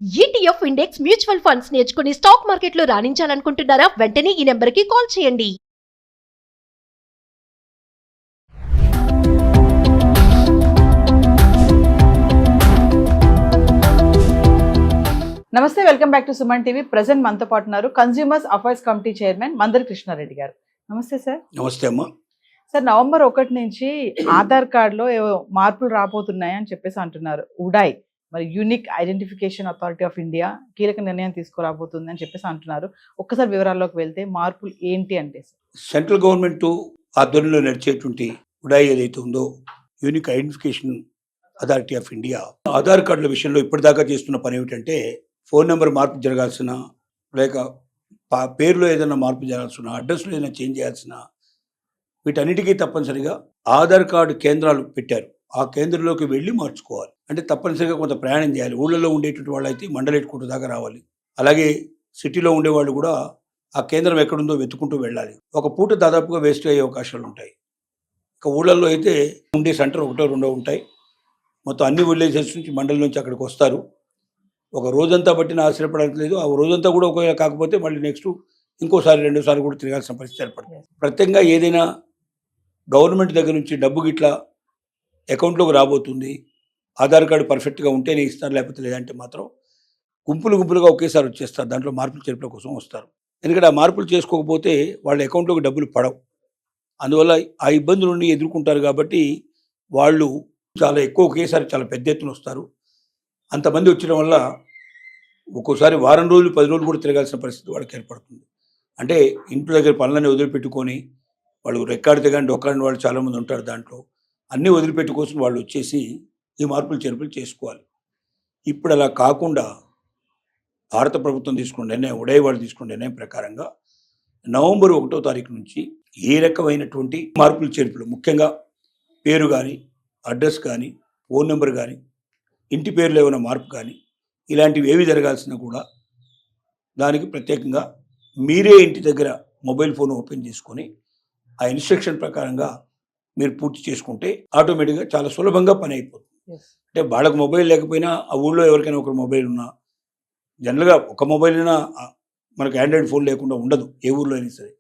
ETF index mutual funds నేర్చుకుని stock మార్కెట్లో రాణించాలనుకుంటున్నారా? వెంటనే ఈ నెంబర్కి కాల్ చేయండి. నమస్తే, welcome back to Suman TV. Present మనతో పాటు ఉన్నారు consumers affairs committee chairman మందరి Krishna Reddy గారు. నమస్తే సార్. నమస్తే అమ్మా. సార్, నవంబర్ 1 నుంచి ఆధార్ కార్డులో ఏవో మార్పులు రాబోతున్నాయి అని చెప్పేసి అంటున్నారు. ఉడాయ్ మరి unique identification authority of India కీలక నిర్ణయం తీసుకురాబోతుంది అని చెప్పేసి అంటున్నారు. ఒక్కసారి వివరాల్లోకి వెళ్తే మార్పులు ఏంటి అంటే సార్? సెంట్రల్ గవర్నమెంట్ ఆధ్వర్యంలో నడిచేటువంటి ఉడాయ్ ఏదైతే ఉందో, unique identification authority of India, Aadhaar కార్డుల విషయంలో ఇప్పటిదాకా చేస్తున్న పని ఏమిటంటే, ఫోన్ నెంబర్ మార్పు జరగాల్సిన, లేక పేరులో ఏదైనా మార్పు జరగాల్సిన, అడ్రస్లో ఏదైనా చేంజ్ చేయాల్సిన, వీటన్నిటికీ తప్పనిసరిగా ఆధార్ కార్డు కేంద్రాలు పెట్టారు. ఆ కేంద్రంలోకి వెళ్ళి మార్చుకోవాలి. అంటే తప్పనిసరిగా కొంత ప్రయాణం చేయాలి. ఊళ్ళలో ఉండేటువంటి వాళ్ళు అయితే మండల హెడ్ క్వార్టర్ దాకా రావాలి. అలాగే సిటీలో ఉండేవాళ్ళు కూడా ఆ కేంద్రం ఎక్కడుందో వెతుకుంటూ వెళ్ళాలి. ఒక పూట దాదాపుగా వేస్ట్ అయ్యే అవకాశాలు ఉంటాయి. ఇక ఊళ్ళల్లో అయితే ఉండే సెంటర్ ఒకటో రెండో ఉంటాయి. మొత్తం అన్ని విలేజెస్ నుంచి మండలం నుంచి అక్కడికి వస్తారు. ఒక రోజంతా బట్టిన ఆశ్చర్యపడలేదు లేదు. ఆ రోజంతా కూడా ఒకవేళ కాకపోతే మళ్ళీ నెక్స్ట్ ఇంకోసారి రెండోసారి కూడా తిరగాల్సిన పరిస్థితి ఏర్పడుతుంది. ప్రత్యేకంగా ఏదైనా గవర్నమెంట్ దగ్గర నుంచి డబ్బు గిట్లా అకౌంట్లోకి రాబోతుంది, ఆధార్ కార్డు పర్ఫెక్ట్గా ఉంటేనే ఇస్తారు, లేకపోతే లేదంటే మాత్రం గుంపులుగా ఒకేసారి వచ్చేస్తారు. దాంట్లో మార్పులు చేర్పుల కోసం వస్తారు. ఎందుకంటే ఆ మార్పులు చేసుకోకపోతే వాళ్ళ అకౌంట్లోకి డబ్బులు పడవు. అందువల్ల ఆ ఇబ్బందులని ఎదుర్కొంటారు. కాబట్టి వాళ్ళు చాలా ఎక్కువ ఒకేసారి చాలా పెద్ద ఎత్తున వస్తారు. అంతమంది వచ్చడం వల్ల ఒక్కోసారి వారం రోజులు 10 రోజులు కూడా తిరగాల్సిన పరిస్థితి వాళ్ళకి ఏర్పడుతుంది. అంటే ఇంటి దగ్గర పనులన్నీ వదిలిపెట్టుకొని, వాళ్ళు రెక్కాడితే కానీ డొక్కాడిన వాళ్ళు చాలామంది ఉంటారు. దాంట్లో అన్నీ వదిలిపెట్టుకోసం వాళ్ళు వచ్చేసి ఈ మార్పులు చేర్పులు చేసుకోవాలి. ఇప్పుడు అలా కాకుండా భారత ప్రభుత్వం తీసుకున్న నిర్ణయం, ఉడాయ్ వాళ్ళు తీసుకున్న నిర్ణయం ప్రకారంగా నవంబర్ 1వ తారీఖు నుంచి ఏ రకమైనటువంటి మార్పులు చేర్పులు, ముఖ్యంగా పేరు కానీ, అడ్రస్ కానీ, ఫోన్ నెంబర్ కానీ, ఇంటి పేరులో ఏమైనా మార్పు కానీ, ఇలాంటివి ఏవి జరగాల్సినా కూడా దానికి ప్రత్యేకంగా మీరే ఇంటి దగ్గర మొబైల్ ఫోన్ ఓపెన్ చేసుకొని ఆ ఇన్స్ట్రక్షన్ ప్రకారంగా మీరు పూర్తి చేసుకుంటే ఆటోమేటిక్గా చాలా సులభంగా పని అయిపోతుంది. అంటే వాళ్ళకు మొబైల్ లేకపోయినా ఆ ఊళ్ళో ఎవరికైనా ఒక మొబైల్ ఉన్నా, జనరల్గా ఒక మొబైల్ అయినా మనకు ఆండ్రాయిడ్ ఫోన్ లేకుండా ఉండదు ఏ ఊళ్ళో అయినా సరే.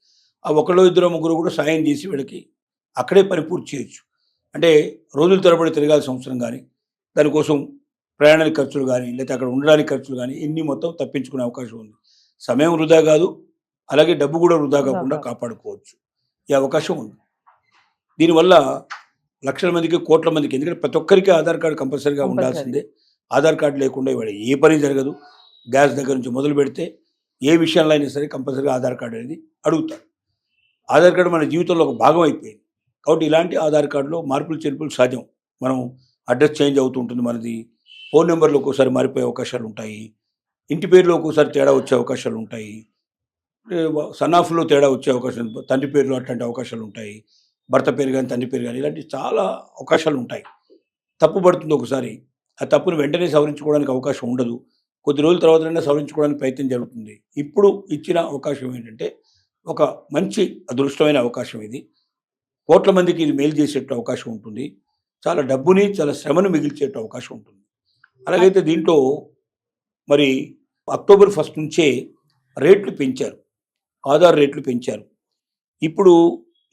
ఆ ఒకళ్ళు ఇద్దరు ముగ్గురు కూడా సాయం చేసి వీళ్ళకి అక్కడే పని పూర్తి చేయొచ్చు. అంటే రోజుల తరబడి తిరగాల్సిన అవసరం కానీ, దానికోసం ప్రయాణానికి ఖర్చులు కానీ, లేకపోతే అక్కడ ఉండడానికి ఖర్చులు కానీ, ఇన్ని మొత్తం తప్పించుకునే అవకాశం ఉంది. సమయం వృధా కాదు, అలాగే డబ్బు కూడా వృధా కాకుండా కాపాడుకోవచ్చు. ఈ అవకాశం ఉంది. దీనివల్ల లక్షల మందికి, కోట్ల మందికి, ఎందుకంటే ప్రతి ఒక్కరికి ఆధార్ కార్డు కంపల్సరీగా ఉండాల్సిందే. ఆధార్ కార్డు లేకుండా ఇవాళ ఏ పని జరగదు. గ్యాస్ దగ్గర నుంచి మొదలు పెడితే ఏ విషయంలో అయినా సరే కంపల్సరీగా ఆధార్ కార్డు అనేది అడుగుతారు. ఆధార్ కార్డు మన జీవితంలో ఒక భాగం అయిపోయింది. కాబట్టి ఇలాంటి ఆధార్ కార్డులో మార్పులు చేర్పులు సహజం. మనం అడ్రస్ చేంజ్ అవుతూ ఉంటుంది మనది. ఫోన్ నెంబర్లో ఒక్కోసారి మారిపోయే అవకాశాలు ఉంటాయి. ఇంటి పేరులో ఒక్కోసారి తేడా వచ్చే అవకాశాలు ఉంటాయి. సన్నాఫ్లో తేడా వచ్చే అవకాశం, తండ్రి పేరులో అట్లాంటి అవకాశాలు ఉంటాయి. భర్త పేరు కానీ, తండ్రి పేరు కానీ, ఇలాంటి చాలా అవకాశాలు ఉంటాయి. తప్పు పడుతుంది ఒకసారి. ఆ తప్పును వెంటనే సవరించుకోవడానికి అవకాశం ఉండదు. కొద్ది రోజుల తర్వాతైనా సవరించుకోవడానికి ప్రయత్నం జరుగుతుంది. ఇప్పుడు ఇచ్చిన అవకాశం ఏంటంటే ఒక మంచి అదృష్టమైన అవకాశం ఇది. కోట్ల మందికి ఇది మేలు చేసేట అవకాశం ఉంటుంది. చాలా డబ్బుని, చాలా శ్రమను మిగిల్చేట అవకాశం ఉంటుంది. అలాగైతే దీంట్లో మరి అక్టోబర్ 1 నుంచే రేట్లు పెంచారు, ఆధార్ రేట్లు పెంచారు. ఇప్పుడు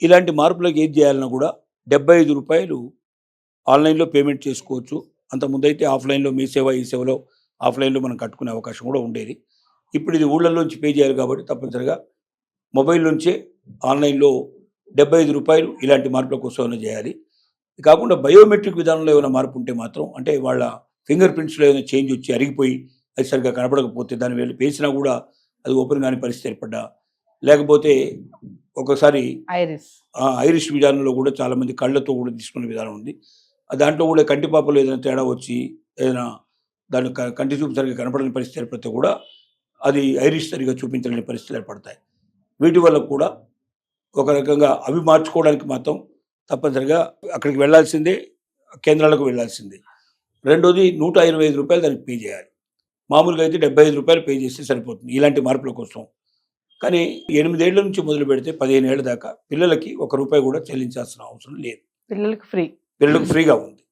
ఇలాంటి మార్పులకు ఏది చేయాలన్నా కూడా 75 రూపాయలు ఆన్లైన్లో పేమెంట్ చేసుకోవచ్చు. అంతకుముందైతే ఆఫ్లైన్లో మీ సేవ, ఈ సేవలో ఆఫ్లైన్లో మనం కట్టుకునే అవకాశం కూడా ఉండేది. ఇప్పుడు ఇది ఊళ్ళల్లోంచి పే చేయాలి కాబట్టి తప్పనిసరిగా మొబైల్ నుంచే ఆన్లైన్లో 75 రూపాయలు ఇలాంటి మార్పుల కోసం చేయాలి. ఇది కాకుండా బయోమెట్రిక్ విధానంలో ఏమైనా మార్పు ఉంటే మాత్రం, అంటే వాళ్ళ ఫింగర్ ప్రింట్స్లో ఏదైనా చేంజ్ వచ్చి అరిగిపోయి అది సరిగ్గా కనపడకపోతే, దాన్ని వెళ్ళి వేసినా కూడా అది ఓపెన్ కాని పరిస్థితి ఏర్పడ్డా, లేకపోతే ఒకసారి ఐరిష్ విధానంలో కూడా చాలామంది కళ్ళతో కూడా తీసుకునే విధానం ఉంది. దాంట్లో కూడా కంటిపాపలో ఏదైనా తేడా వచ్చి ఏదైనా దాని కంటి చూపు సరిగ్గా కనపడని పరిస్థితి ఏర్పడితే కూడా అది ఐరిష్ సరిగ్గా చూపించలేని పరిస్థితులు ఏర్పడతాయి. వీటి వల్ల కూడా ఒక రకంగా అవి మార్చుకోవడానికి మాత్రం తప్పనిసరిగా అక్కడికి వెళ్ళాల్సిందే, కేంద్రాలకు వెళ్ళాల్సిందే. రెండోది 125 రూపాయలు దానికి పే చేయాలి. మామూలుగా అయితే 75 రూపాయలు పే చేస్తే సరిపోతుంది ఇలాంటి మార్పుల కోసం. కానీ 8 ఏళ్ల నుంచి మొదలు పెడితే 15 ఏళ్ల దాకా పిల్లలకి ₹1 కూడా చెల్లించాల్సిన అవసరం లేదు. పిల్లలకు ఫ్రీగా ఉంది.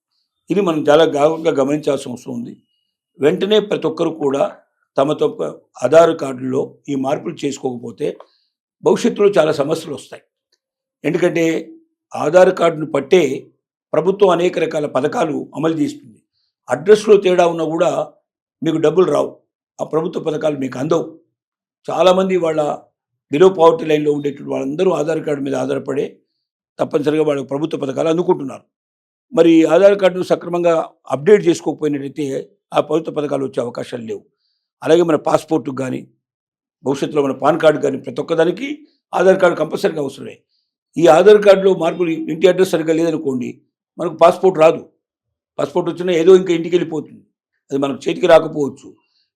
ఇది మనం చాలా జాగ్రత్తగా గమనించాల్సిన అవసరం ఉంది. వెంటనే ప్రతి ఒక్కరు కూడా తమ ఆధార్ కార్డులో ఈ మార్పులు చేసుకోకపోతే భవిష్యత్తులో చాలా సమస్యలు వస్తాయి. ఎందుకంటే ఆధార్ కార్డును పట్టే ప్రభుత్వం అనేక రకాల పథకాలు అమలు చేస్తుంది. అడ్రస్లో తేడా ఉన్నా కూడా మీకు డబ్బులు రావు, ఆ ప్రభుత్వ పథకాలు మీకు అందవు. చాలామంది వాళ్ళ బిలో పావర్టీ లైన్లో ఉండేటువంటి వాళ్ళందరూ ఆధార్ కార్డు మీద ఆధారపడే తప్పనిసరిగా వాళ్ళ ప్రభుత్వ పథకాలు అందుకుంటున్నారు. మరి ఆధార్ కార్డును సక్రమంగా అప్డేట్ చేసుకోకపోయినట్లయితే ఆ ప్రభుత్వ పథకాలు వచ్చే అవకాశాలు లేవు. అలాగే మన పాస్పోర్ట్కి కానీ భవిష్యత్తులో మన పాన్ కార్డు కానీ ప్రతి ఒక్కదానికి ఆధార్ కార్డు కంపల్సరీగా అవసరమే. ఈ ఆధార్ కార్డులో మార్పులు ఇంటి అడ్రస్ సరిగ్గా లేదనుకోండి, మనకు పాస్పోర్ట్ రాదు. పాస్పోర్ట్ వచ్చినా ఏదో ఇంకా ఇంటికి వెళ్ళిపోతుంది, అది మనకు చేతికి రాకపోవచ్చు.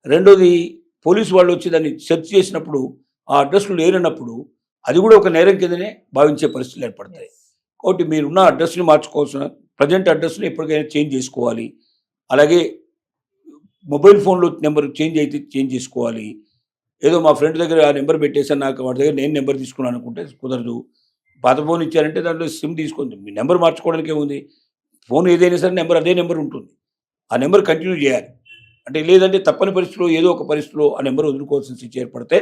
రెండోది, పోలీసు వాళ్ళు వచ్చి దాన్ని సెర్చ్ చేసినప్పుడు ఆ అడ్రస్లు లేనప్పుడు అది కూడా ఒక నేరం కిందనే భావించే పరిస్థితులు ఏర్పడతాయి. కాబట్టి మీరున్న అడ్రస్ని మార్చుకోవాల్సిన ప్రజెంట్ అడ్రస్ని ఎప్పటికైనా చేంజ్ చేసుకోవాలి. అలాగే మొబైల్ ఫోన్లో నెంబర్ చేంజ్ అయితే చేంజ్ చేసుకోవాలి. ఏదో మా ఫ్రెండ్ దగ్గర ఆ నెంబర్ పెట్టేసాను, నాకు వాడి దగ్గర నేను నెంబర్ తీసుకున్నాను అనుకుంటే కుదరదు. పాత ఫోన్ ఇచ్చారంటే దాంట్లో సిమ్ తీసుకుంది, మీ నెంబర్ మార్చుకోవడానికి ఏముంది, ఫోన్ ఏదైనా సరే నెంబర్ అదే నెంబర్ ఉంటుంది, ఆ నెంబర్ కంటిన్యూ చేయాలి. అంటే లేదంటే తప్పని పరిస్థితిలో ఏదో ఒక పరిస్థితిలో ఆ నెంబర్ వదులుకోవాల్సిన స్థితి ఏర్పడితే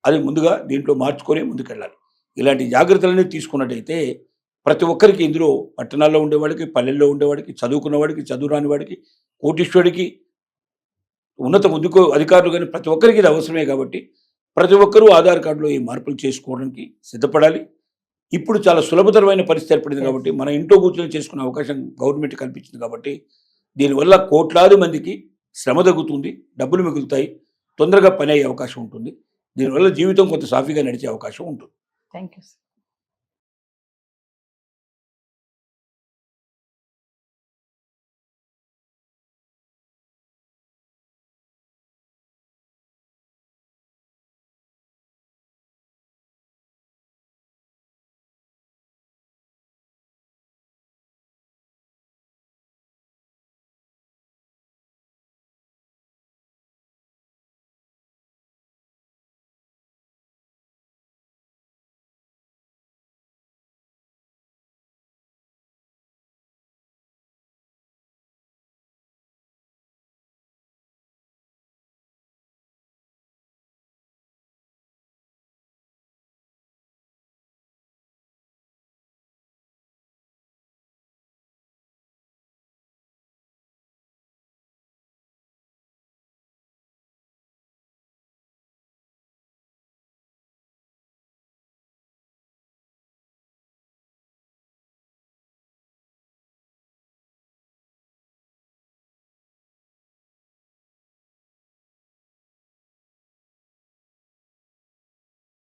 అది ముందుగా దీంట్లో మార్చుకొని ముందుకెళ్ళాలి. ఇలాంటి జాగ్రత్తలన్నీ తీసుకున్నట్టయితే ప్రతి ఒక్కరికి, ఇందులో పట్టణాల్లో ఉండేవాడికి, పల్లెల్లో ఉండేవాడికి, చదువుకున్న వాడికి, చదువు రాని వాడికి, కోటీశ్వరుడికి, ఉన్నత అధికారులు కానీ ప్రతి ఒక్కరికి ఇది అవసరమే. కాబట్టి ప్రతి ఒక్కరూ ఆధార్ కార్డులో ఈ మార్పులు చేసుకోవడానికి సిద్ధపడాలి. ఇప్పుడు చాలా సులభతరమైన పరిస్థితి ఏర్పడింది కాబట్టి మన ఇంట్లో కూర్చొని చేసుకునే అవకాశం గవర్నమెంట్ కల్పించింది. కాబట్టి దీనివల్ల కోట్లాది మందికి శ్రమ తగ్గుతుంది, డబ్బులు మిగులుతాయి, తొందరగా పని అయ్యే అవకాశం ఉంటుంది. దీనివల్ల జీవితం కొంత సాఫీగా నడిచే అవకాశం ఉంటుంది. Thank you.